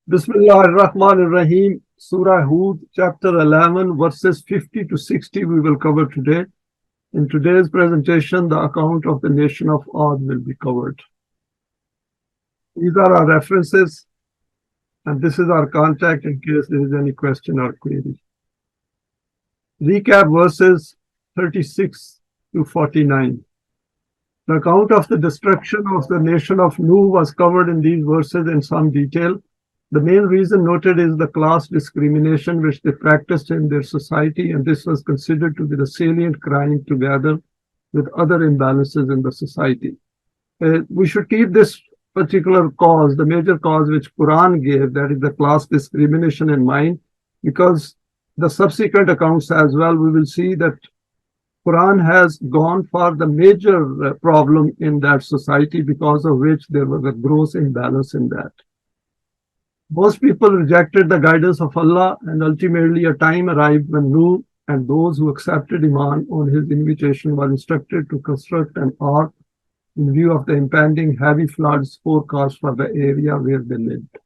Bismillah ar-Rahman ar-Rahim, Surah Hud, chapter 11, verses 50 to 60 we will cover today. In today's presentation, the account of the nation of Ad will be covered. These are our references, and this is our contact in case there is any question or query. Recap verses 36 to 49. The account of the destruction of the nation of Nuh was covered in these verses in some detail. The main reason noted is the class discrimination which they practiced in their society, and this was considered to be the salient crime together with other imbalances in the society. We should keep this particular cause, the major cause which Quran gave, that is the class discrimination, in mind, because the subsequent accounts as well, we will see that Quran has gone for the major problem in that society, because of which there was a gross imbalance in that. Most people rejected the guidance of Allah, and ultimately a time arrived when Nuh and those who accepted Iman on his invitation were instructed to construct an ark in view of the impending heavy floods forecast for the area where they lived.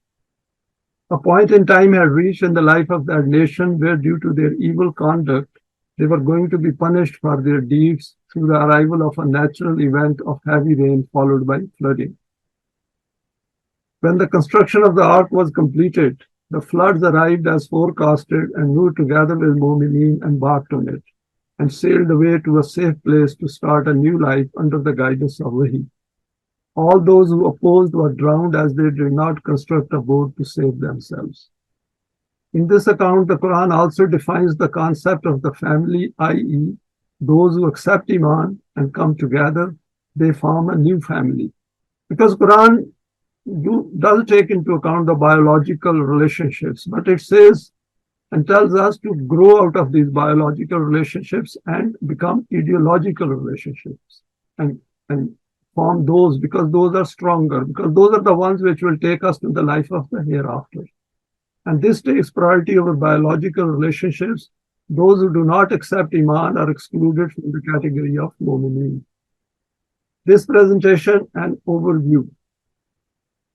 A point in time had reached in the life of that nation where, due to their evil conduct, they were going to be punished for their deeds through the arrival of a natural event of heavy rain followed by flooding. When the construction of the ark was completed, the floods arrived as forecasted, and Nuh together with Momineen embarked on it and sailed away to a safe place to start a new life under the guidance of Wahi. All those who opposed were drowned as they did not construct a boat to save themselves. In this account, the Quran also defines the concept of the family, i.e., those who accept Iman and come together, they form a new family. Because Quran does take into account the biological relationships, but it says and tells us to grow out of these biological relationships and become ideological relationships and form those, because those are stronger, because those are the ones which will take us to the life of the hereafter. And this takes priority over biological relationships. Those who do not accept Iman are excluded from the category of Momineen. This presentation and overview.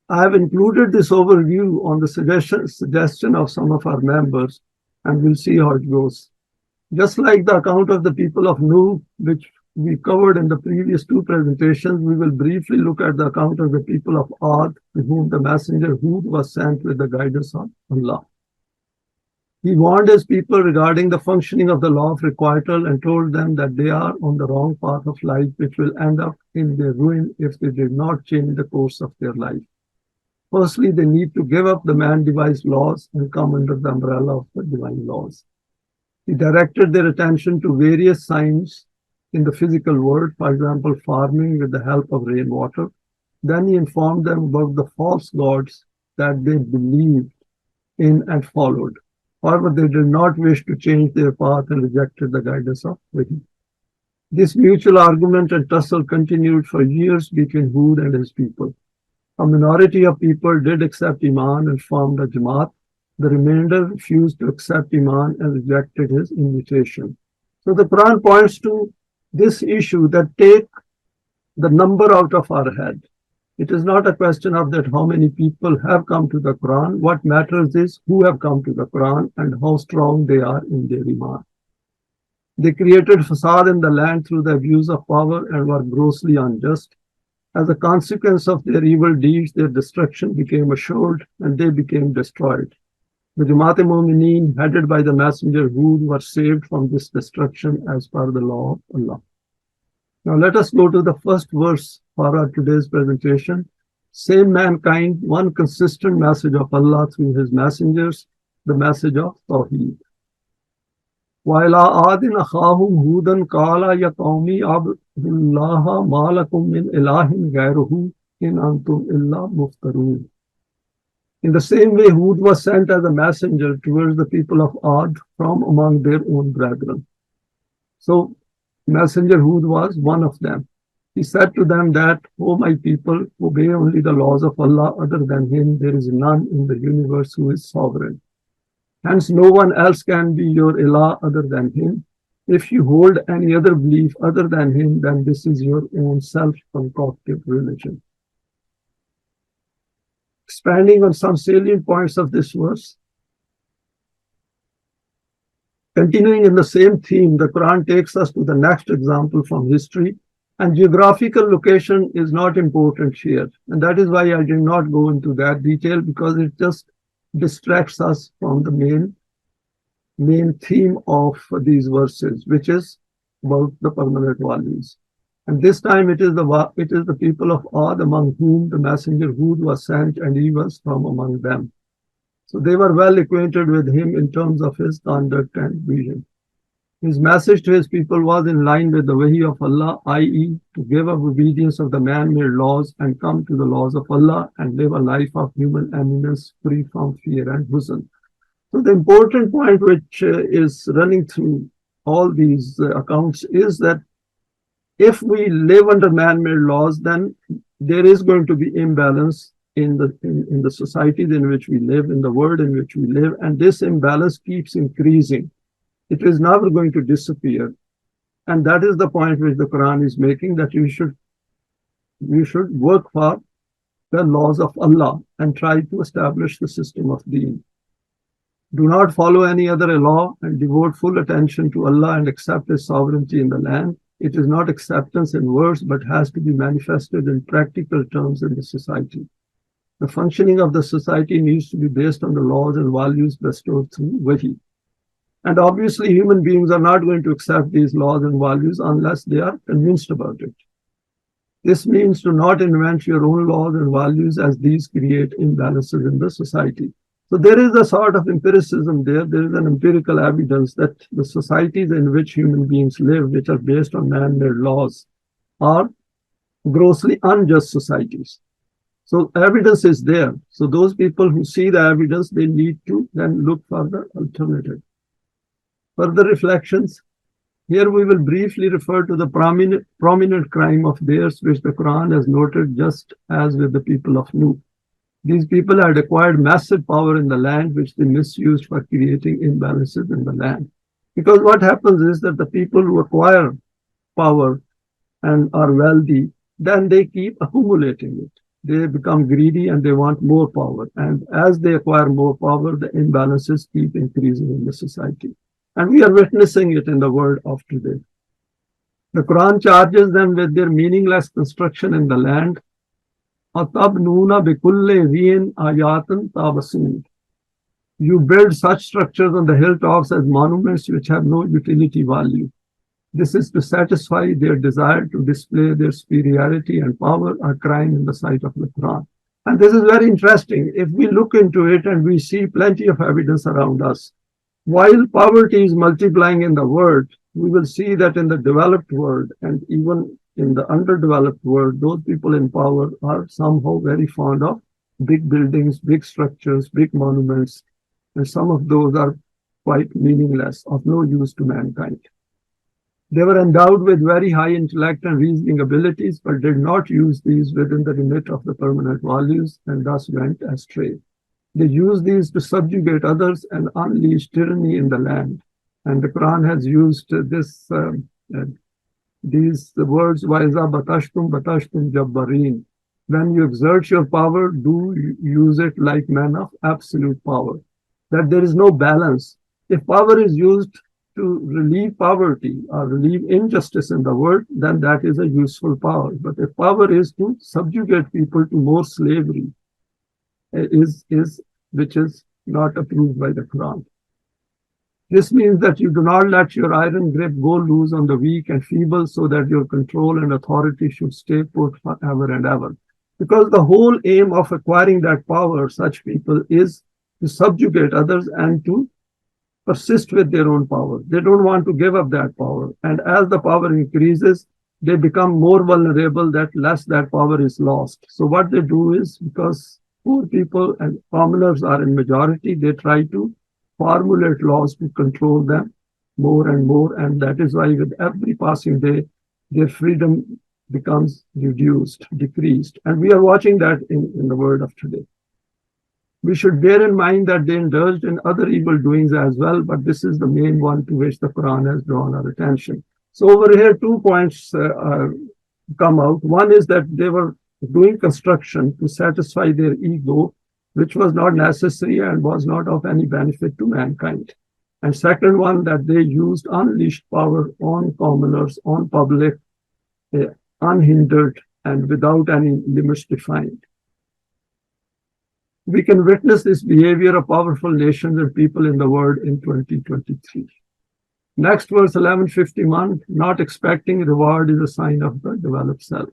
I have included this overview on the suggestion of some of our members, and we'll see how it goes. Just like the account of the people of Nuh, which we covered in the previous two presentations, we will briefly look at the account of the people of Ad, to whom the messenger Hud was sent with the guidance of Allah. He warned his people regarding the functioning of the law of requital and told them that they are on the wrong path of life, which will end up in their ruin if they did not change the course of their life. Firstly, they need to give up the man-devised laws and come under the umbrella of the divine laws. He directed their attention to various signs in the physical world, for example, farming with the help of rainwater. Then he informed them about the false gods that they believed in and followed. However, they did not wish to change their path and rejected the guidance of Wahi. This mutual argument and tussle continued for years between Hud and his people. A minority of people did accept Iman and formed a Jamaat. The remainder refused to accept Iman and rejected his invitation. So the Quran points to this issue, that take the number out of our head. It is not a question of that how many people have come to the Quran. What matters is who have come to the Quran and how strong they are in their Iman. They created fasad in the land through the abuse of power and were grossly unjust. As a consequence of their evil deeds, their destruction became assured and they became destroyed. The Jamaat Momineen, headed by the messenger Hud, were saved from this destruction as per the law of Allah. Now let us go to the first verse for our today's presentation. Same mankind, one consistent message of Allah through his messengers, the message of Tawheed. وَإِلَىٰ عَادٍ أَخَاهُمْ هُودًا قَالَ يَا قَوْمِ اعْبُدُوا اللَّهَ مَا لَكُم مِّنْ إِلَٰهٍ غَيْرُهُ إِنْ أَنْتُمْ إِلَّا مُفْتَرُونَ. In the same way, Hud was sent as a messenger towards the people of Ad from among their own brethren. So, messenger Hud was one of them. He said to them that, O my people, obey only the laws of Allah. Other than him, there is none in the universe who is sovereign. Hence, no one else can be your ilah other than him. If you hold any other belief other than him, then this is your own self-concocted religion. Expanding on some salient points of this verse, continuing in the same theme, the Quran takes us to the next example from history, and geographical location is not important here. And that is why I did not go into that detail, because it just distracts us from the main theme of these verses, which is about the permanent values. And this time it is the people of Ad among whom the messenger Hud was sent, and he was from among them. So they were well acquainted with him in terms of his conduct and vision. His message to his people was in line with the Wahi of Allah, i.e., to give up obedience of the man-made laws and come to the laws of Allah and live a life of human eminence free from fear and huzn. So the important point which is running through all these accounts is that if we live under man-made laws, then there is going to be imbalance in the societies in which we live, in the world in which we live, and this imbalance keeps increasing. It is never going to disappear. And that is the point which the Quran is making, that you should work for the laws of Allah and try to establish the system of Deen. Do not follow any other law and devote full attention to Allah and accept His sovereignty in the land. It is not acceptance in words, but has to be manifested in practical terms in the society. The functioning of the society needs to be based on the laws and values bestowed through Wahi. And obviously, human beings are not going to accept these laws and values unless they are convinced about it. This means to not invent your own laws and values, as these create imbalances in the society. So there is a sort of empiricism there. There is an empirical evidence that the societies in which human beings live, which are based on man-made laws, are grossly unjust societies. So evidence is there. So those people who see the evidence, they need to then look for the alternative. Further reflections. Here we will briefly refer to the prominent crime of theirs, which the Quran has noted, just as with the people of Nuh. These people had acquired massive power in the land, which they misused for creating imbalances in the land. Because what happens is that the people who acquire power and are wealthy, then they keep accumulating it. They become greedy and they want more power. And as they acquire more power, the imbalances keep increasing in the society. And we are witnessing it in the world of today. The Quran charges them with their meaningless construction in the land. You build such structures on the hilltops as monuments which have no utility value. This is to satisfy their desire to display their superiority and power, a crime in the sight of the Quran. And this is very interesting. If we look into it and we see plenty of evidence around us, while poverty is multiplying in the world, we will see that in the developed world and even in the underdeveloped world, those people in power are somehow very fond of big buildings, big structures, big monuments, and some of those are quite meaningless, of no use to mankind. They were endowed with very high intellect and reasoning abilities, but did not use these within the remit of the permanent values and thus went astray. They used these to subjugate others and unleash tyranny in the land. And the Quran has used these words, وَإِذَا بَطَشْتُمْ بَطَشْتُمْ جَبَّارِينَ. When you exert your power, do use it like men of absolute power. That there is no balance. If power is used to relieve poverty or relieve injustice in the world, then that is a useful power. But if power is to subjugate people to more slavery, which is not approved by the Quran. This means that you do not let your iron grip go loose on the weak and feeble, so that your control and authority should stay put forever and ever. Because the whole aim of acquiring that power, such people, is to subjugate others and to persist with their own power. They don't want to give up that power. And as the power increases, they become more vulnerable that less that power is lost. So what they do is, because poor people and commoners are in majority, they try to formulate laws to control them more and more. And that is why with every passing day, their freedom becomes reduced, decreased. And we are watching that in the world of today. We should bear in mind that they indulged in other evil doings as well, but this is the main one to which the Quran has drawn our attention. So over here, 2 points come out. One is that they were doing construction to satisfy their ego, which was not necessary and was not of any benefit to mankind. And second one, that they used unleashed power on commoners, on public, unhindered and without any limits defined. We can witness this behavior of powerful nations and people in the world in 2023. Next verse 1151, not expecting reward is a sign of the developed self.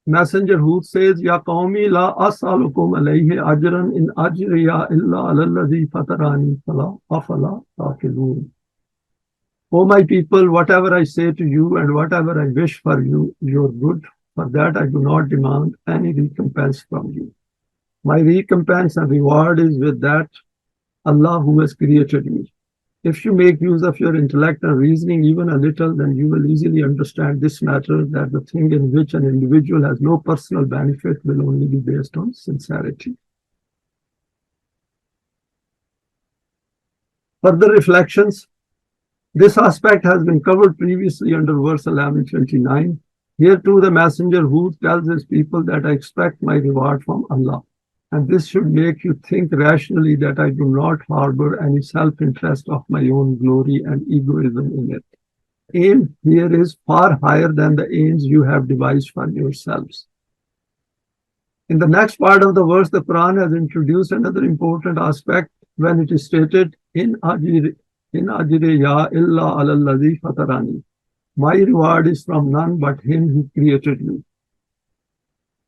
Messenger Huzn says, Ya qawmi la as'alukum alayhi ajran in ajriya illa alalladhi fatarani fala afala taqilun. O my people, whatever I say to you and whatever I wish for you, your good, for that I do not demand any recompense from you. My recompense and reward is with that Allah who has created me. If you make use of your intellect and reasoning even a little, then you will easily understand this matter, that the thing in which an individual has no personal benefit will only be based on sincerity. Further reflections. This aspect has been covered previously under verse 1129. Here too the messenger who tells his people that I expect my reward from Allah. And this should make you think rationally that I do not harbor any self-interest of my own glory and egoism in it. Aim here is far higher than the aims you have devised for yourselves. In the next part of the verse, the Quran has introduced another important aspect when it is stated, In ajriya illa alalladhi fatarani. My reward is from none but him who created me.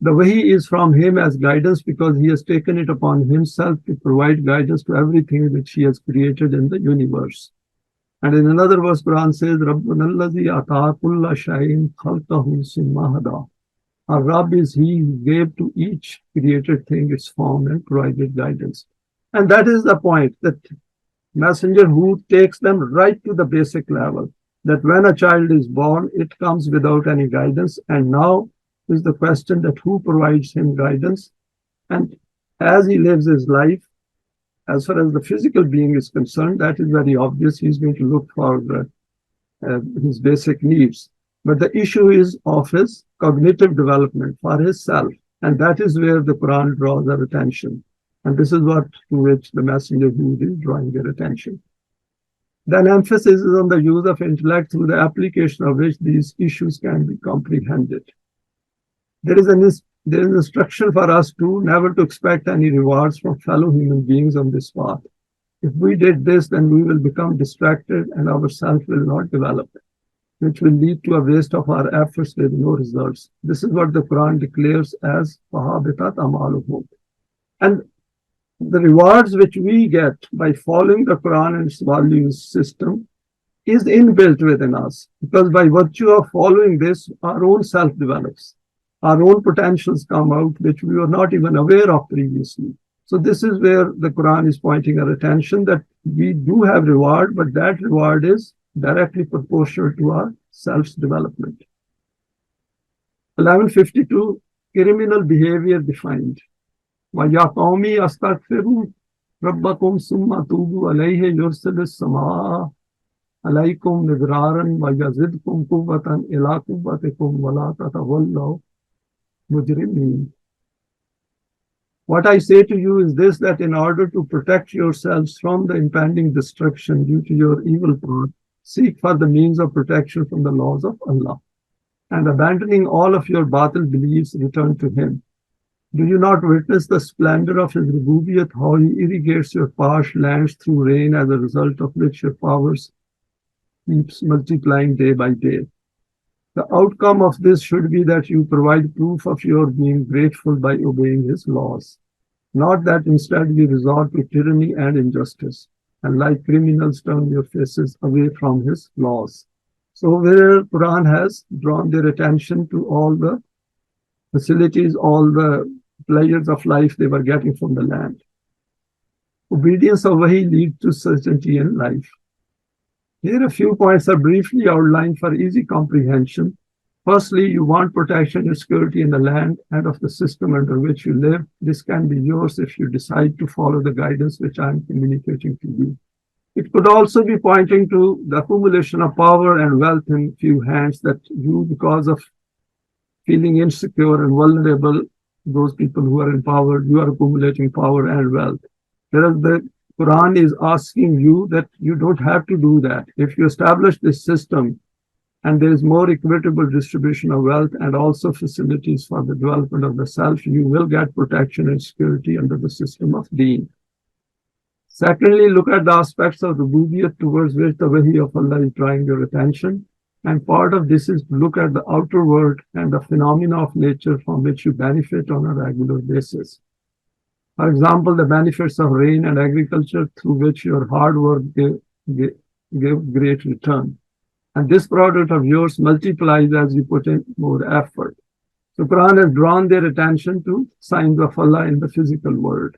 The Wahi is from him as guidance because he has taken it upon himself to provide guidance to everything which he has created in the universe. And in another verse, Quran says, Rabbuna allazi ata kulla shay'in khalqahu summa hada. Our Rabb is he who gave to each created thing its form and provided guidance. And that is the point, that messenger who takes them right to the basic level, that when a child is born, it comes without any guidance, and now is the question that who provides him guidance. And as he lives his life, as far as the physical being is concerned, that is very obvious. He's going to look for his basic needs. But the issue is of his cognitive development for his self. And that is where the Quran draws our attention. And this is what to which the messenger who is drawing their attention. Then emphasis is on the use of intellect through the application of which these issues can be comprehended. There is an instruction for us to never to expect any rewards from fellow human beings on this path. If we did this, then we will become distracted and our self will not develop, which will lead to a waste of our efforts with no results. This is what the Quran declares as fahabitat amaluhum. And the rewards which we get by following the Quran and its values system is inbuilt within us, because by virtue of following this, our own self develops. Our own potentials come out, which we were not even aware of previously. So this is where the Quran is pointing our attention, that we do have reward, but that reward is directly proportional to our self's development. 1152, criminal behavior defined. وَيَا قَوْمِ أَسْتَغْفِرُوا رَبَّكُمْ ثُمَّ تُوبُوا عَلَيْهِ يُرْسِلِ السَّمَاءَ عَلَيْكُمْ مِدْرَارًا وَيَزِدْكُمْ قُوَّةً إِلَىٰ قُوَّتِكُمْ وَلَا تَتَوَلَّوْا مُجْرِمِينَ. What I say to you is this, that in order to protect yourselves from the impending destruction due to your evil path, seek for the means of protection from the laws of Allah. And abandoning all of your batil beliefs, return to Him. Do you not witness the splendor of His Rububiyyat, how He irrigates your parched lands through rain, as a result of which your powers keeps multiplying day by day? The outcome of this should be that you provide proof of your being grateful by obeying His laws, not that instead you resort to tyranny and injustice, and like criminals turn your faces away from His laws. So where Quran has drawn their attention to all the facilities, all the pleasures of life they were getting from the land. Obedience of Wahi leads to certainty in life. Here a few points are briefly outlined for easy comprehension. Firstly, you want protection and security in the land and of the system under which you live. This can be yours if you decide to follow the guidance which I am communicating to you. It could also be pointing to the accumulation of power and wealth in few hands, that you, because of feeling insecure and vulnerable, those people who are in power, you are accumulating power and wealth. Whereas the Quran is asking you that you don't have to do that. If you establish this system and there is more equitable distribution of wealth and also facilities for the development of the self, you will get protection and security under the system of Deen. Secondly, look at the aspects of rububiyyat towards which the Wahi of Allah is drawing your attention. And part of this is to look at the outer world and the phenomena of nature from which you benefit on a regular basis. For example, the benefits of rain and agriculture through which your hard work give great return. And this product of yours multiplies as you put in more effort. So Quran has drawn their attention to signs of Allah in the physical world.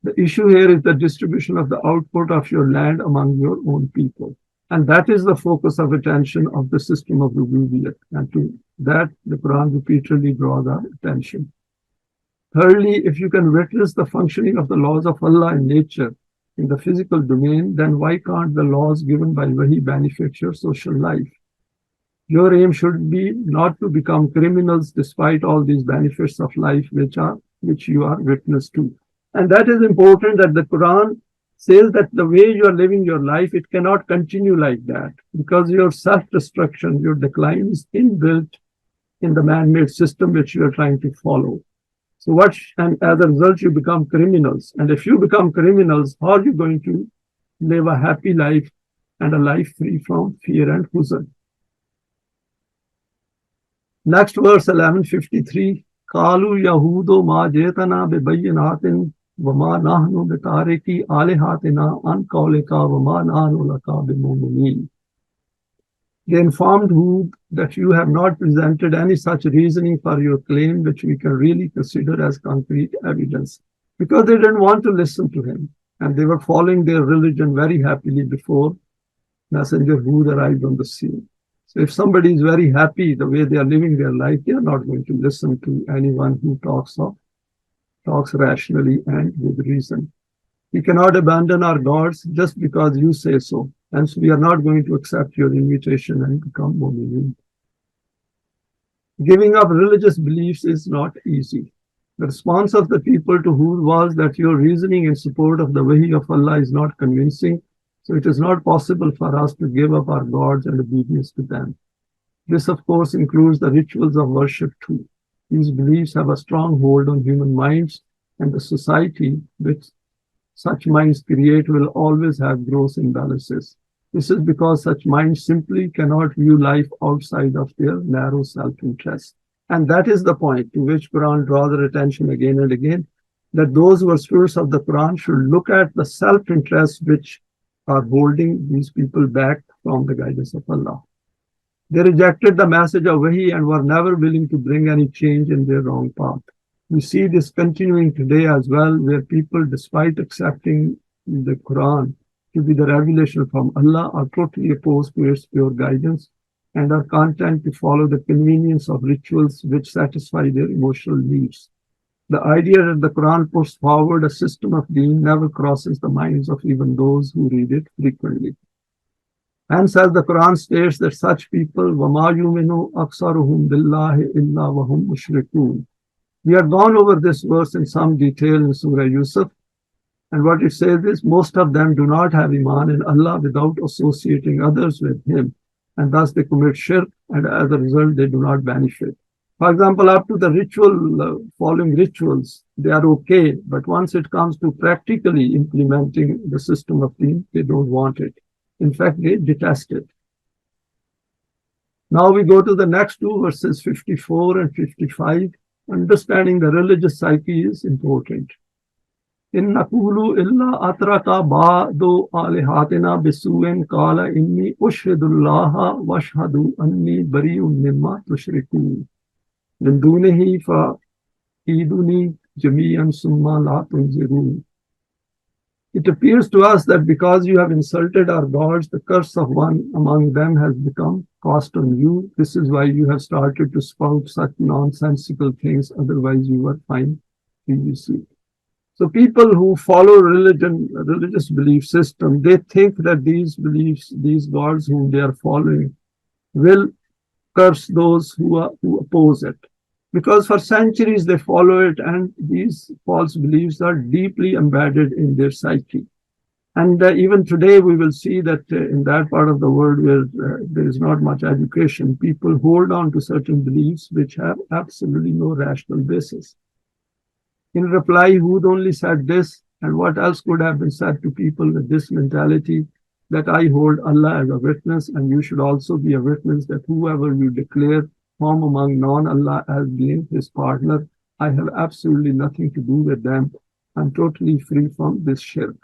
The issue here is the distribution of the output of your land among your own people. And that is the focus of attention of the system of rububiyyat. And to that, the Quran repeatedly draws our attention. Thirdly, if you can witness the functioning of the laws of Allah in nature, in the physical domain, then why can't the laws given by Wahi benefit your social life? Your aim should be not to become criminals despite all these benefits of life which you are witness to. And that is important, that the Quran says that the way you are living your life, it cannot continue like that, because your self-destruction, your decline is inbuilt in the man-made system which you are trying to follow. So and as a result, you become criminals. And if you become criminals, how are you going to live a happy life and a life free from fear and huzn? Next verse, 1153. Qalu Yahudu ma jetana bi bayyinatin wa ma nahnu bi tariki alihatina an qawlika wa ma nahnu laka bi Momineen. They informed Hud that you have not presented any such reasoning for your claim which we can really consider as concrete evidence, because they didn't want to listen to him and they were following their religion very happily before Messenger Hud arrived on the scene. So if somebody is very happy the way they are living their life, they are not going to listen to anyone who talks rationally and with reason. We cannot abandon our gods just because you say so. And so we are not going to accept your invitation and become Momineen. Giving up religious beliefs is not easy. The response of the people to Hud was that your reasoning in support of the Wahi of Allah is not convincing, so it is not possible for us to give up our gods and obedience to them. This, of course, includes the rituals of worship too. These beliefs have a strong hold on human minds, and the society which such minds create will always have gross imbalances. This is because such minds simply cannot view life outside of their narrow self-interest. And that is the point to which Quran draws their attention again and again, that those who are students of the Quran should look at the self-interests which are holding these people back from the guidance of Allah. They rejected the message of Wahi and were never willing to bring any change in their wrong path. We see this continuing today as well, where people, despite accepting the Quran to be the revelation from Allah, are totally opposed to its pure guidance and are content to follow the convenience of rituals which satisfy their emotional needs. The idea that the Quran puts forward a system of Deen never crosses the minds of even those who read it frequently. Hence, as the Quran states that such people, وَمَا يُؤْمِنُ أَكْثَرُهُمْ بِاللَّهِ إِلَّا وَهُمْ مُشْرِكُونَ. We have gone over this verse in some detail in Surah Yusuf, and what it says is most of them do not have Iman in Allah without associating others with Him, and thus they commit shirk, and as a result they do not benefit. For example, up to the following rituals, they are okay, but once it comes to practically implementing the system of Deen, they don't want it. In fact, they detest it. Now we go to the next two verses, 54 and 55. Understanding the religious psyche is important. In naqulu illa atraka ba'du alihatina bisu'in qala inni ushhidullaha washhadu anni bari'un mimma tushrikun min dunihi fa iduni jami'an summa la tunzirun. It appears to us that because you have insulted our gods, the curse of one among them has become cast on you. This is why you have started to spout such nonsensical things, otherwise you were fine previously. So people who follow religious belief system, they think that these beliefs, these gods whom they are following, will curse those who oppose it. Because for centuries they follow it, and these false beliefs are deeply embedded in their psyche. And even today, we will see that in that part of the world where there is not much education, people hold on to certain beliefs which have absolutely no rational basis. In reply, Hud only said this, and what else could have been said to people with this mentality, that I hold Allah as a witness, and you should also be a witness that whoever you declare from among non-Allah as being his partner, I have absolutely nothing to do with them. I'm totally free from this shirk.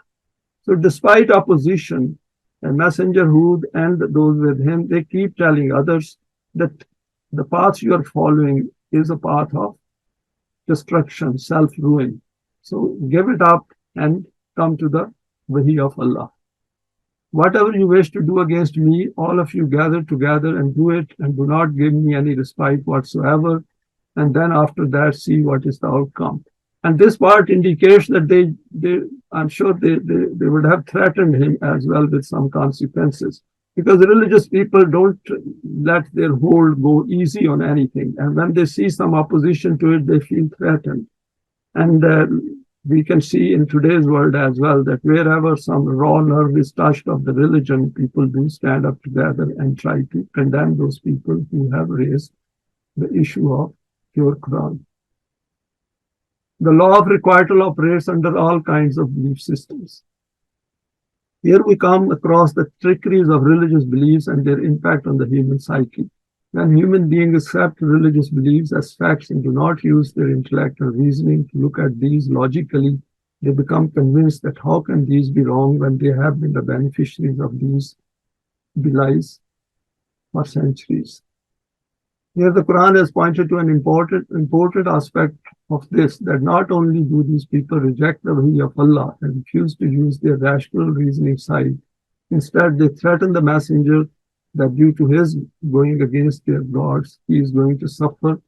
So despite opposition, the messenger Hud and those with him, they keep telling others that the path you are following is a path of destruction, self-ruin. So give it up and come to the Wahi of Allah. Whatever you wish to do against me, all of you gather together and do it, and do not give me any respite whatsoever. And then after that, see what is the outcome. And this part indicates that I'm sure they would have threatened him as well with some consequences. Because religious people don't let their hold go easy on anything. And when they see some opposition to it, they feel threatened. And we can see in today's world as well that wherever some raw nerve is touched of the religion, people do stand up together and try to condemn those people who have raised the issue of pure Quran. The law of requital operates under all kinds of belief systems. Here we come across the trickeries of religious beliefs and their impact on the human psyche. When human beings accept religious beliefs as facts and do not use their intellect or reasoning to look at these logically, they become convinced that how can these be wrong when they have been the beneficiaries of these belies for centuries. Here the Quran has pointed to an important aspect of this, that not only do these people reject the Wahi of Allah and refuse to use their rational reasoning side, instead they threaten the messenger that due to his going against their gods, he is going to suffer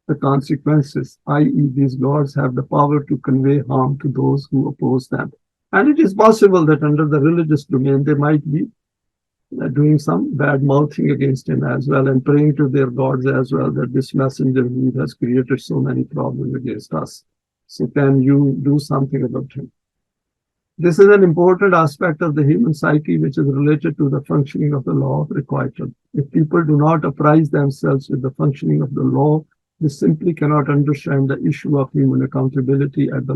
the consequences, i.e. these gods have the power to convey harm to those who oppose them. And it is possible that under the religious domain, they might be doing some bad mouthing against him as well and praying to their gods as well, that this messenger who has created so many problems against us. So can you do something about him? This is an important aspect of the human psyche which is related to the functioning of the law of requital. If people do not apprise themselves with the functioning of the law, they simply cannot understand the issue of human accountability at the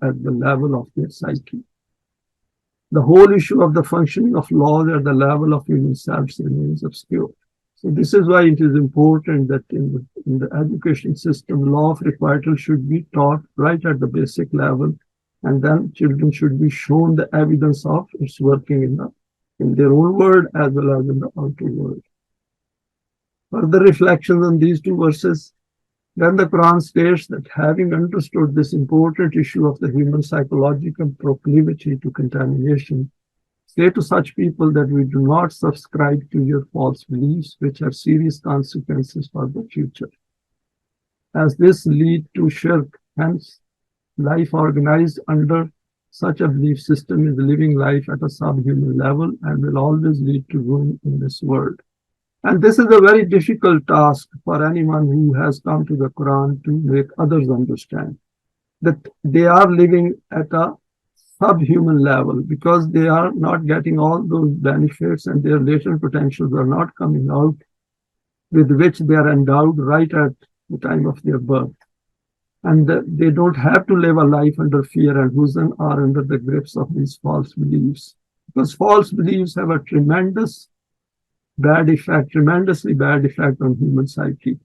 level of their psyche. The whole issue of the functioning of laws at the level of human selves remains obscure. So this is why it is important that in the education system, law of requital should be taught right at the basic level, and then children should be shown the evidence of its working in their own world as well as in the outer world. Further reflections on these two verses. Then the Quran states that having understood this important issue of the human psychological proclivity to contamination, say to such people that we do not subscribe to your false beliefs, which have serious consequences for the future. As this lead to shirk, hence life organized under such a belief system is living life at a subhuman level and will always lead to ruin in this world. And this is a very difficult task for anyone who has come to the Quran to make others understand that they are living at a subhuman level because they are not getting all those benefits and their latent potentials are not coming out with which they are endowed right at the time of their birth. And they don't have to live a life under fear and Huzn or under the grips of these false beliefs. Because false beliefs have a tremendously bad effect on human psyche.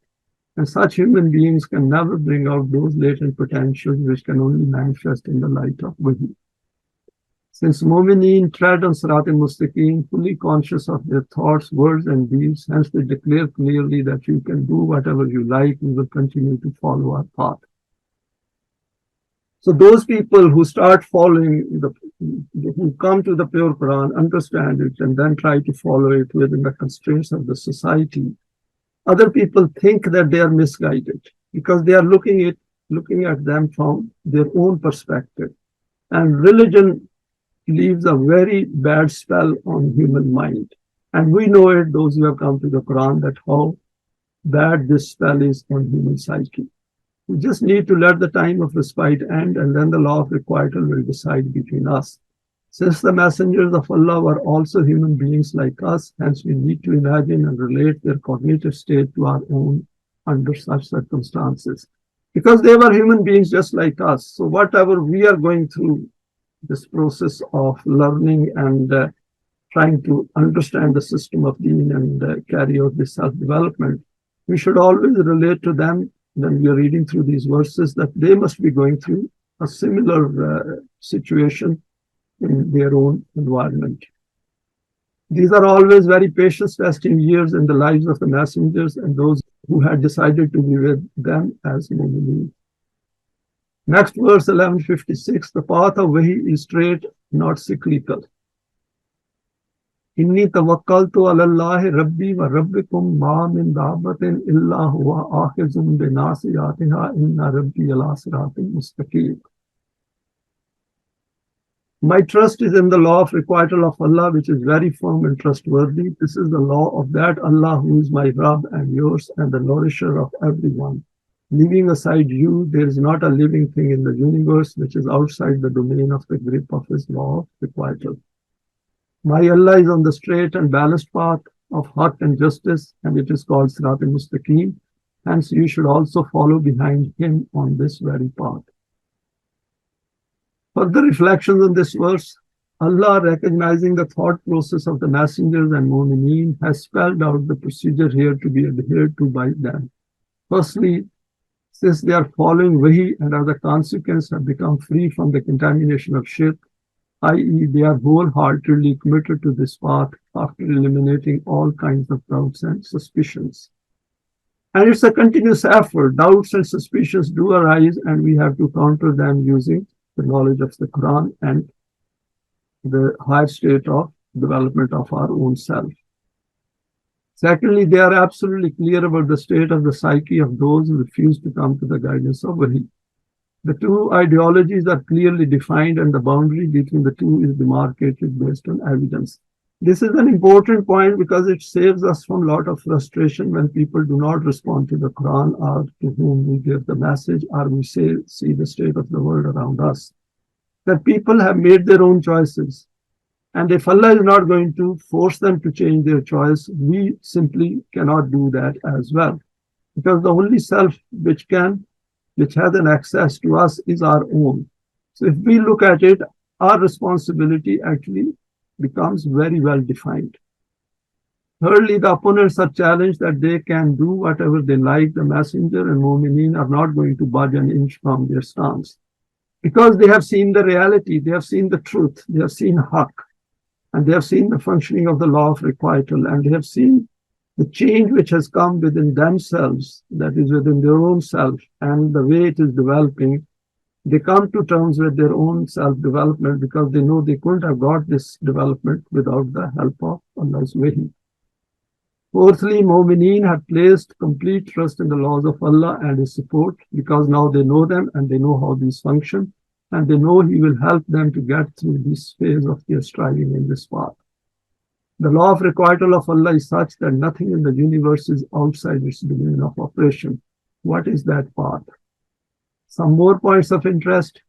And such human beings can never bring out those latent potentials which can only manifest in the light of Wahi. Since Momineen tread on Sirat al-Mustaqim, fully conscious of their thoughts, words, and deeds, hence they declare clearly that you can do whatever you like, we will continue to follow our path. So those people who start following, who come to the pure Quran, understand it, and then try to follow it within the constraints of the society, other people think that they are misguided because they are looking at them from their own perspective. And religion leaves a very bad spell on human mind. And we know it, those who have come to the Quran, that how bad this spell is on human psyche. We just need to let the time of respite end, and then the law of requital will decide between us. Since the messengers of Allah were also human beings like us, hence we need to imagine and relate their cognitive state to our own under such circumstances. Because they were human beings just like us. So whatever we are going through, this process of learning and trying to understand the system of Deen and carry out this self-development, we should always relate to them when we are reading through these verses that they must be going through a similar situation in their own environment. These are always very patience-testing years in the lives of the messengers and those who had decided to be with them as Momineen. Next verse 1156, the path of Wahi is straight, not cyclical. Inni tawakkaltu ala Allahi Rabbi wa Rabbikum ma min dabbatin illa huwa akhizun bi nasiyatiha inna Rabbi ala siratin mustaqim. My trust is in the law of requital of Allah, which is very firm and trustworthy. This is the law of that Allah who is my Rabb and yours and the nourisher of everyone. Leaving aside you, there is not a living thing in the universe which is outside the domain of the grip of his law of requital. My Allah is on the straight and balanced path of haq and justice, and it is called Sirat al-Mustaqim. Hence, you should also follow behind him on this very path. Further reflections on this verse, Allah, recognizing the thought process of the messengers and Momineen, has spelled out the procedure here to be adhered to by them. Firstly, since they are following Wahi and as a consequence have become free from the contamination of shirk, i.e., they are wholeheartedly committed to this path after eliminating all kinds of doubts and suspicions. And it's a continuous effort. Doubts and suspicions do arise, and we have to counter them using the knowledge of the Quran and the higher state of development of our own self. Secondly, they are absolutely clear about the state of the psyche of those who refuse to come to the guidance of Wahi. The two ideologies are clearly defined, and the boundary between the two is demarcated based on evidence. This is an important point because it saves us from a lot of frustration when people do not respond to the Quran or to whom we give the message, or we see the state of the world around us. That people have made their own choices. And if Allah is not going to force them to change their choice, we simply cannot do that as well. Because the only self which has an access to us is our own. So if we look at it, our responsibility actually becomes very well defined. Thirdly, the opponents are challenged that they can do whatever they like. The messenger and Momineen are not going to budge an inch from their stance. Because they have seen the reality, they have seen the truth, they have seen haq, and they have seen the functioning of the law of requital, and they have seen the change which has come within themselves, that is within their own self, and the way it is developing. They come to terms with their own self-development because they know they couldn't have got this development without the help of Allah's Wahi. Fourthly, Momineen have placed complete trust in the laws of Allah and His support because now they know them and they know how these function, and they know He will help them to get through this phase of their striving in this path. The law of requital of Allah is such that nothing in the universe is outside its domain of operation. What is that path? Some more points of interest.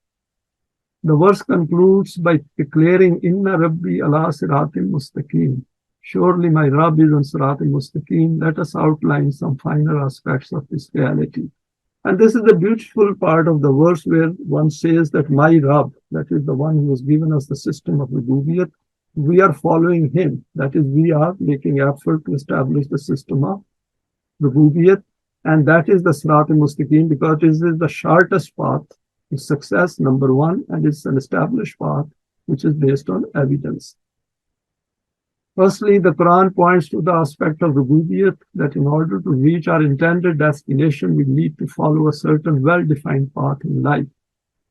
The verse concludes by declaring, Inna Rabbi ala siratim mustaqim. Surely my Rabb is on siratim mustaqim. Let us outline some finer aspects of this reality. And this is the beautiful part of the verse where one says that my Rabb, that is the one who has given us the system of rububiyyat, we are following him. That is, we are making effort to establish the system of rububiyyat, and that is the Sirat al-Mustaqim because it is the shortest path to success, number one, and it's an established path which is based on evidence. Firstly, the Quran points to the aspect of rububiyyat that in order to reach our intended destination, we need to follow a certain well-defined path in life.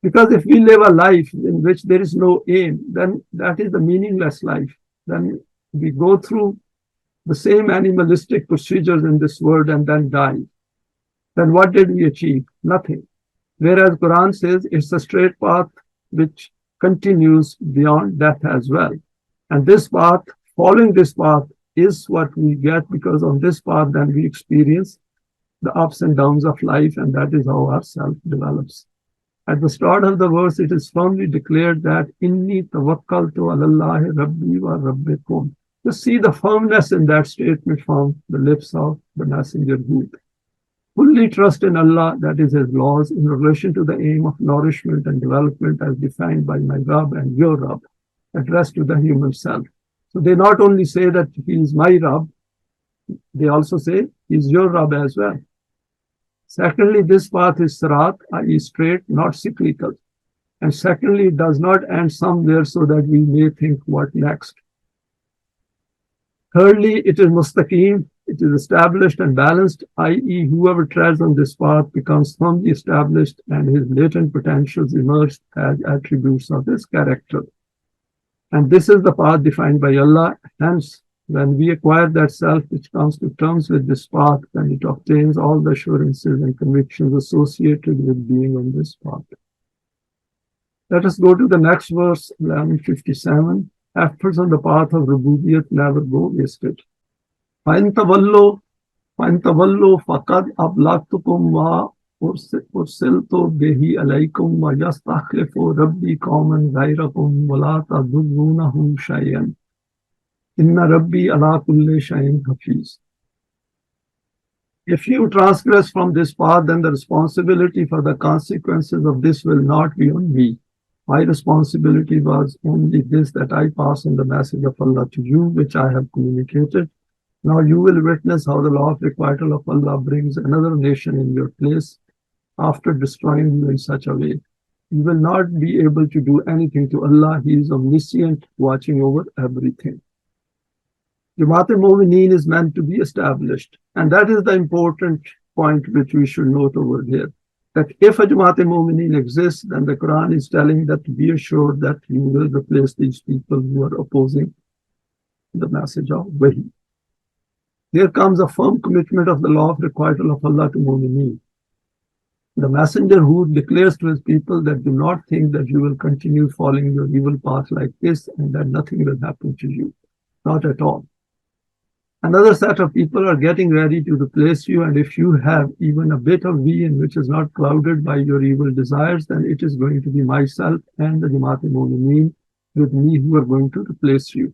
Because if we live a life in which there is no aim, then that is the meaningless life. Then we go through the same animalistic procedures in this world and then die. Then what did we achieve? Nothing. Whereas Quran says it's a straight path which continues beyond death as well. And this path, following this path, is what we get, because on this path then we experience the ups and downs of life, and that is how our self develops. At the start of the verse, it is firmly declared that Inni tawakkaltu ala Allahi Rabbi wa Rabbikum. You see the firmness in that statement from the lips of the messenger Hud. Fully trust in Allah, that is His laws, in relation to the aim of nourishment and development as defined by my Rabb and your Rabb, addressed to the human self. So they not only say that He is my Rabb, they also say He is your Rabb as well. Secondly, this path is sirat, i.e. straight, not cyclical. And secondly, it does not end somewhere so that we may think what next. Thirdly, it is mustaqim, it is established and balanced, i.e. whoever treads on this path becomes firmly established and his latent potentials emerge as attributes of his character. And this is the path defined by Allah. Hence, when we acquire that self which comes to terms with this path, then it obtains all the assurances and convictions associated with being on this path. Let us go to the next verse, 1157. Efforts on the path of Rububiyyat never go wasted. فَإِن تَوَلُّوا فَقَدْ أَبْلَغْتُكُمْ مَا أُرْسِلْتُ بِهِ عَلَيْكُمْ وَيَسْتَخْلِفُ رَبِّي قَوْمًا غَيْرَكُمْ وَلَا تَضُرُّونَهُ شَيْئًا إِنَّ رَبِّي عَلَى كُلِّ شَيْءٍ حَفِيظٌ. If you transgress from this path, then the responsibility for the consequences of this will not be on me. My responsibility was only this, that I pass on the message of Allah to you, which I have communicated. Now you will witness how the law of requital of Allah brings another nation in your place after destroying you in such a way. You will not be able to do anything to Allah. He is omniscient, watching over everything. Jamaat Momineen is meant to be established. And that is the important point which we should note over here. That if a Jamaat Momineen exists, then the Quran is telling that to be assured that you will replace these people who are opposing the message of Wahi. Here comes a firm commitment of the law of requital of Allah to Momineen. The messenger who declares to his people that do not think that you will continue following your evil path like this and that nothing will happen to you. Not at all. Another set of people are getting ready to replace you, and if you have even a bit of being which is not clouded by your evil desires, then it is going to be myself and the Jamaat Momineen with me who are going to replace you.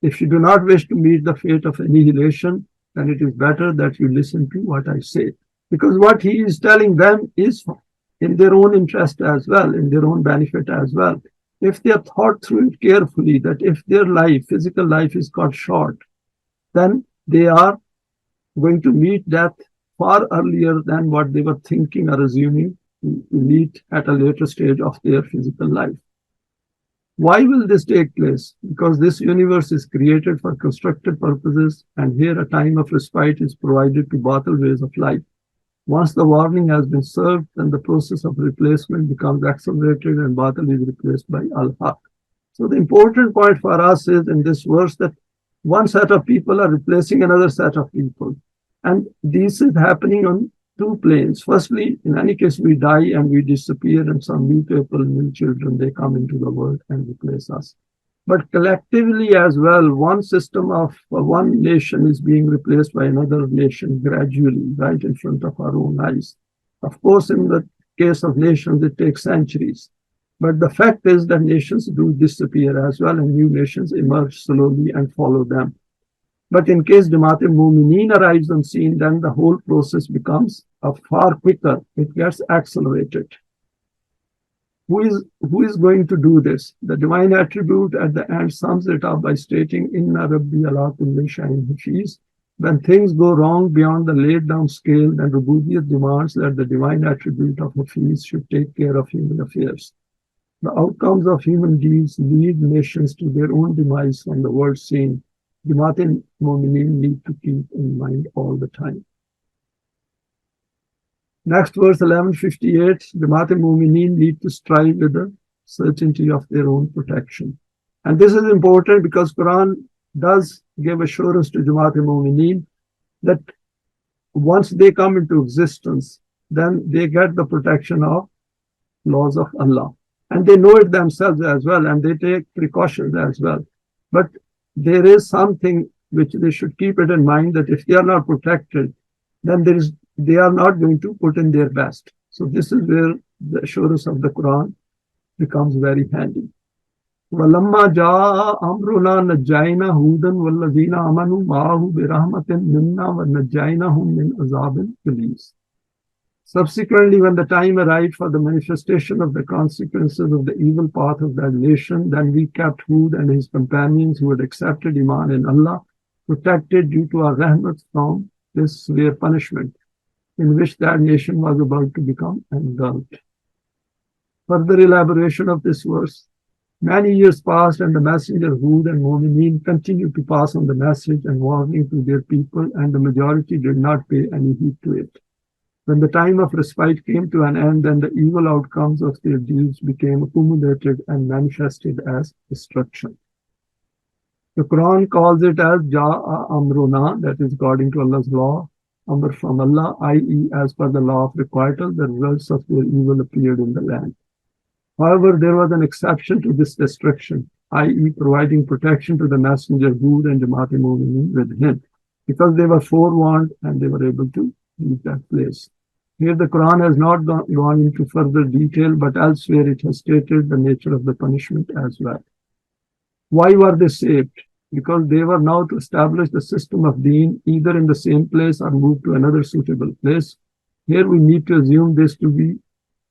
If you do not wish to meet the fate of annihilation, then it is better that you listen to what I say. Because what he is telling them is in their own interest as well, in their own benefit as well. If they have thought through it carefully, that if their life, physical life, is cut short, then they are going to meet death far earlier than what they were thinking or assuming to meet at a later stage of their physical life. Why will this take place? Because this universe is created for constructive purposes, and here a time of respite is provided to battle ways of life. Once the warning has been served, then the process of replacement becomes accelerated and battle is replaced by al-haq. So the important point for us is in this verse that one set of people are replacing another set of people. And this is happening on two planes. Firstly, in any case, we die and we disappear, and some new people, new children, they come into the world and replace us. But collectively as well, one system of one nation is being replaced by another nation gradually, right in front of our own eyes. Of course, in the case of nations, it takes centuries. But the fact is that nations do disappear as well, and new nations emerge slowly and follow them. But in case Jamaat Momineen arrives on scene, then the whole process becomes far quicker. It gets accelerated. Who is going to do this? The divine attribute at the end sums it up by stating, Inna Rabbi ala kulli shay'in hafiz. When things go wrong beyond the laid down scale, then Rububiyyat demands that the divine attribute of Hafiz should take care of human affairs. The outcomes of human deeds lead nations to their own demise on the world scene. Jamaat Momineen need to keep in mind all the time. Next verse 1158, Jamaat Momineen need to strive with the certainty of their own protection. And this is important because Quran does give assurance to Jamaat Momineen that once they come into existence, then they get the protection of laws of Allah. And they know it themselves as well, and they take precautions as well. But there is something which they should keep it in mind that if they are not protected, then they are not going to put in their best. So this is where the assurance of the Quran becomes very handy. وَلَمَّا جَاءَ أَمْرُنَا نَجَّيْنَا هُودًا وَالَّذِينَ آمَنُوا مَعَهُ بِرَحْمَةٍ مِنَّا وَنَجَّيْنَاهُم مِّنْ عَذَابٍ غَلِيظٍ. Subsequently, when the time arrived for the manifestation of the consequences of the evil path of that nation, then we kept Hud and his companions who had accepted Iman in Allah protected due to our rahmat from this severe punishment in which that nation was about to become engulfed. Further elaboration of this verse. Many years passed and the messenger Hud and Momineen continued to pass on the message and warning to their people, and the majority did not pay any heed to it. When the time of respite came to an end, then the evil outcomes of their deeds became accumulated and manifested as destruction. The Quran calls it as Ja'a Amruna, that is according to Allah's law, Amr from Allah, i.e. as per the law of requital, the results of their evil appeared in the land. However, there was an exception to this destruction, i.e. providing protection to the messenger Hud and Jamaat Momineen with him, because they were forewarned and they were able to leave that place. Here the Quran has not gone into further detail, but elsewhere it has stated the nature of the punishment as well. Why were they saved? Because they were now to establish the system of Deen either in the same place or move to another suitable place. Here we need to assume this to be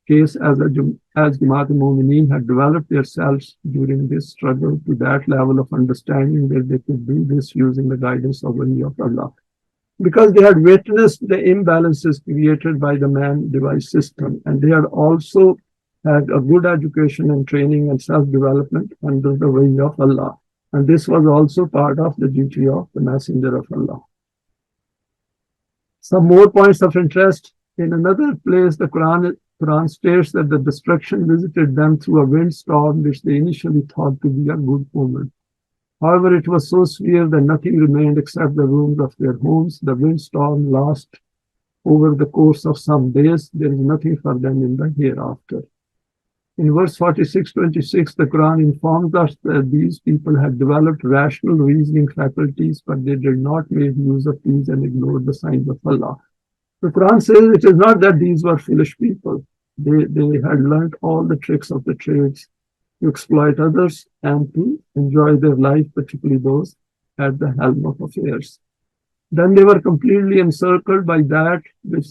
case as Jamaat Momineen had developed themselves during this struggle to that level of understanding that they could do this using the guidance of Wahi of Allah. Because they had witnessed the imbalances created by the man-device system, and they had also had a good education and training and self-development under the Wahi of Allah. And this was also part of the duty of the Messenger of Allah. Some more points of interest. In another place, the Quran states that the destruction visited them through a windstorm, which they initially thought to be a good omen. However, it was so severe that nothing remained except the ruins of their homes. The windstorm lasted over the course of some days. There is nothing for them in the hereafter. In verse 46-26, the Quran informs us that these people had developed rational reasoning faculties, but they did not make use of these and ignored the signs of Allah. The Quran says it is not that these were foolish people. They had learned all the tricks of the trades to exploit others and to enjoy their life, particularly those at the helm of affairs. Then they were completely encircled by that which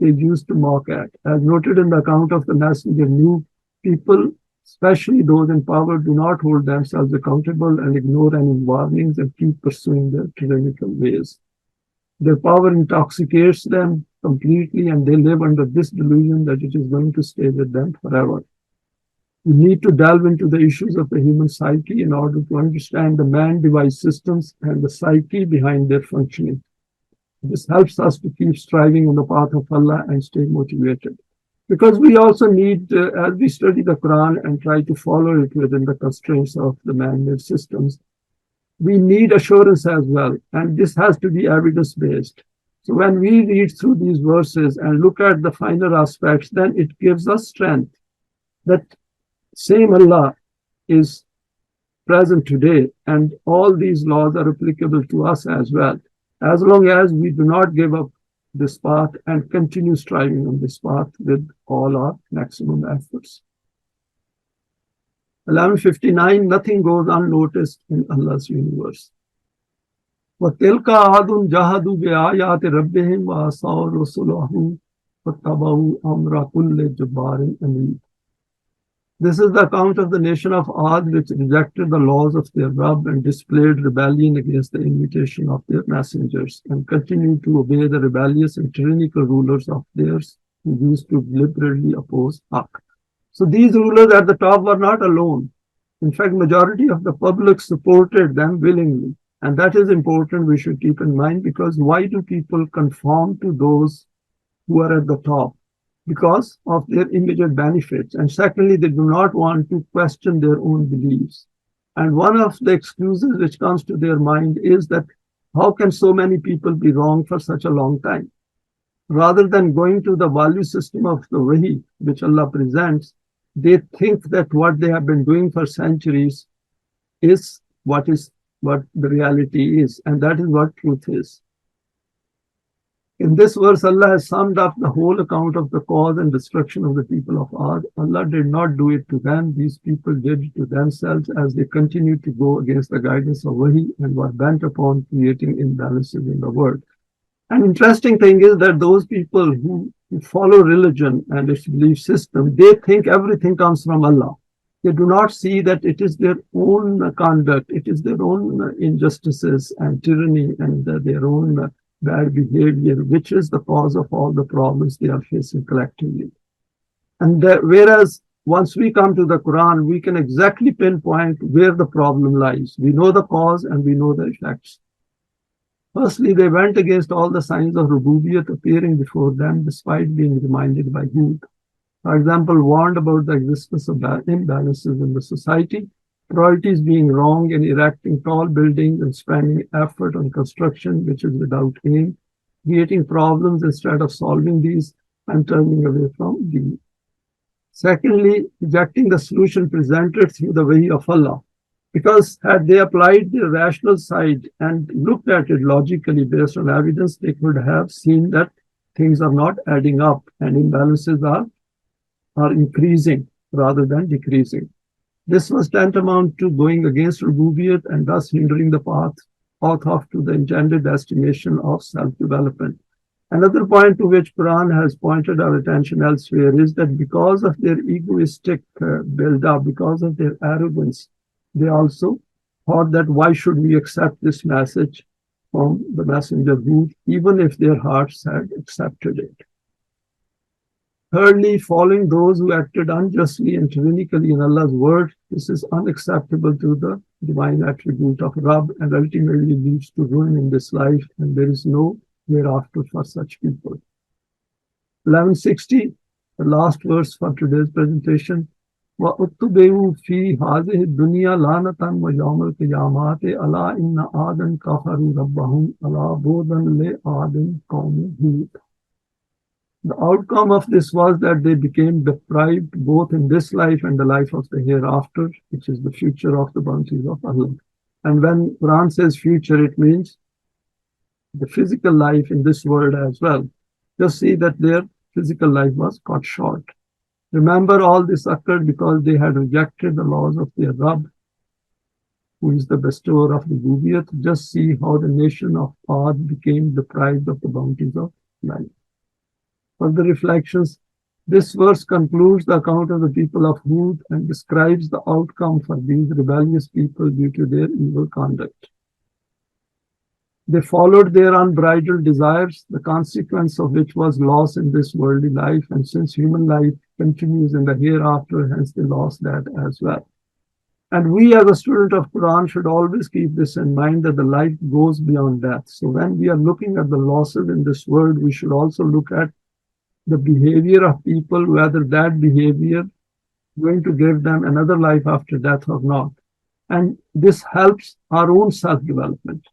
they used to mock at. As noted in the account of the messenger, new people, especially those in power, do not hold themselves accountable and ignore any warnings and keep pursuing their tyrannical ways. Their power intoxicates them completely, and they live under this delusion that it is going to stay with them forever. We need to delve into the issues of the human psyche in order to understand the man-device systems and the psyche behind their functioning. This helps us to keep striving on the path of Allah and stay motivated. Because we also need, as we study the Quran and try to follow it within the constraints of the man-made systems, we need assurance as well, and this has to be evidence-based. So when we read through these verses and look at the finer aspects, then it gives us strength that same Allah is present today, and all these laws are applicable to us as well, as long as we do not give up this path and continue striving on this path with all our maximum efforts. 1159, nothing goes unnoticed in Allah's universe. وَتِلْكَ عَادٌ جَهَدُوا بِآيَاتِ رَبِّهِمْ وَعَصَوْا رُسُلَهُ وَاتَّبَعُوا أَمْرَ كُلِّ جَبَّارٍ عَنِيدٍ. This is the account of the nation of Ad, which rejected the laws of their Rabb and displayed rebellion against the invitation of their messengers, and continued to obey the rebellious and tyrannical rulers of theirs who used to deliberately oppose Haqq. So these rulers at the top were not alone. In fact, majority of the public supported them willingly. And that is important, we should keep in mind, because why do people conform to those who are at the top? Because of their immediate benefits. And secondly, they do not want to question their own beliefs. And one of the excuses which comes to their mind is that how can so many people be wrong for such a long time? Rather than going to the value system of the Wahi, which Allah presents, they think that what they have been doing for centuries is what is what the reality is, and that is what truth is. In this verse, Allah has summed up the whole account of the cause and destruction of the people of Ad. Allah did not do it to them. These people did it to themselves as they continued to go against the guidance of Wahi and were bent upon creating imbalances in the world. An interesting thing is that those people who follow religion and its belief system, they think everything comes from Allah. They do not see that it is their own conduct, it is their own injustices and tyranny and their own bad behavior, which is the cause of all the problems they are facing collectively. And whereas once we come to the Quran, we can exactly pinpoint where the problem lies. We know the cause and we know the effects. Firstly, they went against all the signs of Rububiyyat appearing before them, despite being reminded by Huzn. For example, warned about the existence of imbalances in the society, priorities being wrong in erecting tall buildings and spending effort on construction which is without aim, creating problems instead of solving these and turning away from Deen. Secondly, rejecting the solution presented through the way of Allah, because had they applied the rational side and looked at it logically based on evidence, they could have seen that things are not adding up and imbalances are increasing rather than decreasing. This was tantamount to going against Rububiyyat and thus hindering the path off to the intended destination of self-development. Another point to which Quran has pointed our attention elsewhere is that because of their egoistic build-up, because of their arrogance, they also thought that why should we accept this message from the messenger Hud, even if their hearts had accepted it. Thirdly, following those who acted unjustly and tyrannically in Allah's word, this is unacceptable to the divine attribute of Rabb and ultimately leads to ruin in this life, and there is no hereafter for such people. 1160, the last verse for today's presentation. وَأُتُّبِعُوا فِي هَذِهِ الدُّنْيَا لَعْنَةً وَيَوْمَ الْقِيَامَةِ أَلَا إِنَّ عَادًا كَفَرُوا رَبَّهُمْ أَلَا بُعْدًا لِعَادٍ قَوْمِ هُودٍ. The outcome of this was that they became deprived both in this life and the life of the hereafter, which is the future of the bounties of Allah. And when Quran says future, it means the physical life in this world as well. Just see that their physical life was cut short. Remember, all this occurred because they had rejected the laws of their Rabb, who is the bestower of the Rububiyyat. Just see how the nation of Ad became deprived of the bounties of life. Further reflections. This verse concludes the account of the people of Hud and describes the outcome for these rebellious people due to their evil conduct. They followed their unbridled desires, the consequence of which was loss in this worldly life, and since human life continues in the hereafter, hence they lost that as well. And we as a student of Quran should always keep this in mind, that the life goes beyond death. So when we are looking at the losses in this world, we should also look at the behavior of people, whether that behavior is going to give them another life after death or not. And this helps our own self-development.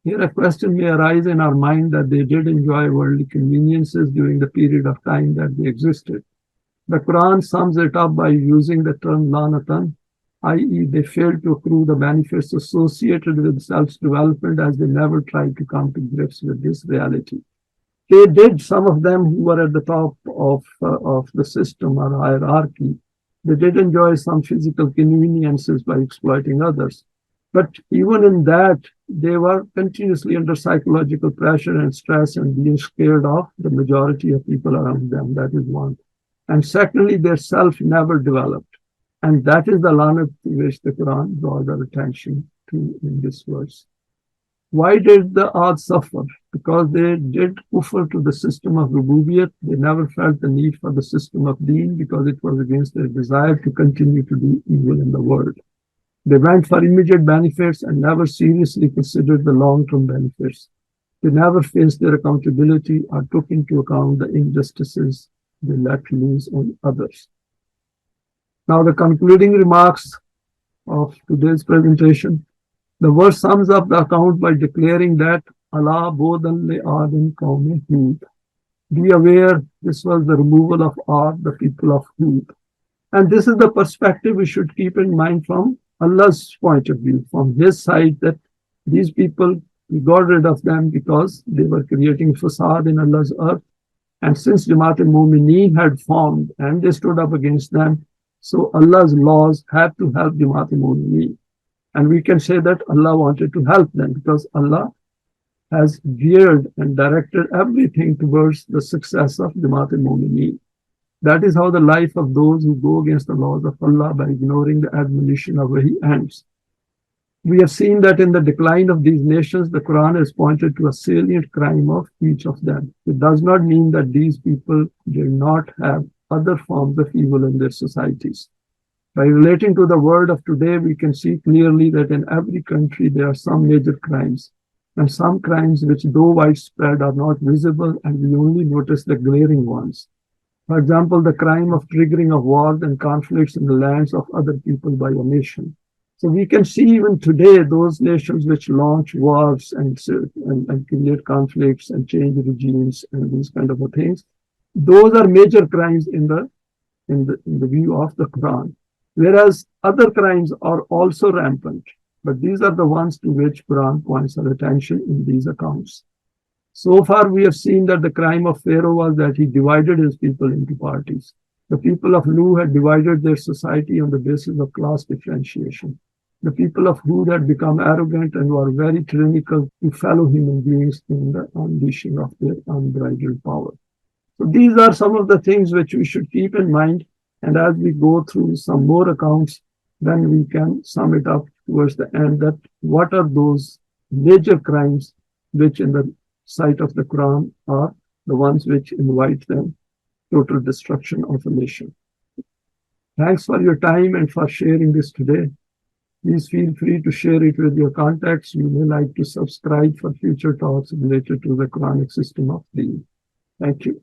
Here a question may arise in our mind that they did enjoy worldly conveniences during the period of time that they existed. The Quran sums it up by using the term lanatan, i.e. they failed to accrue the benefits associated with self-development as they never tried to come to grips with this reality. They did, some of them who were at the top of the system or hierarchy, they did enjoy some physical conveniences by exploiting others. But even in that, they were continuously under psychological pressure and stress and being scared of the majority of people around them. That is one. And secondly, their self never developed. And that is the lanat to which the Quran draws our attention to in this verse. Why did the Ad suffer? Because they did kufr to the system of Rububiyyat. They never felt the need for the system of Deen because it was against their desire to continue to do evil in the world. They went for immediate benefits and never seriously considered the long-term benefits. They never faced their accountability or took into account the injustices they let loose on others. Now, the concluding remarks of today's presentation. The verse sums up the account by declaring that Allah bodan li'adin qawmi Hud. Be aware, this was the removal of Ad, the people of Hud. And this is the perspective we should keep in mind from Allah's point of view, from His side, that These people, we got rid of them because they were creating fasad in Allah's earth. And since Jamaat Momineen had formed and they stood up against them, so Allah's laws had to help Jamaat Momineen. And we can say that Allah wanted to help them because Allah has geared and directed everything towards the success of Jamaat Momineen. That is how the life of those who go against the laws of Allah by ignoring the admonition of Wahi ends. We have seen that in the decline of these nations, the Quran has pointed to a salient crime of each of them. It does not mean that these people did not have other forms of evil in their societies. By relating to the world of today, we can see clearly that in every country there are some major crimes, and some crimes which, though widespread, are not visible, and we only notice the glaring ones. For example, the crime of triggering of wars and conflicts in the lands of other people by a nation. So we can see even today those nations which launch wars and create conflicts and change regimes and these kind of things. Those are major crimes in the view of the Quran. Whereas other crimes are also rampant, but these are the ones to which Quran points our attention in these accounts. So far, we have seen that the crime of Pharaoh was that he divided his people into parties. The people of Nuh had divided their society on the basis of class differentiation. The people of Hud had become arrogant and were very tyrannical to fellow human beings in the unleashing of their unbridled power. So these are some of the things which we should keep in mind. And as we go through some more accounts, then we can sum it up towards the end that what are those major crimes which in the sight of the Quran are the ones which invite them total destruction of a nation. Thanks for your time and for sharing this today. Please feel free to share it with your contacts. You may like to subscribe for future talks related to the Quranic system of Deen. Thank you.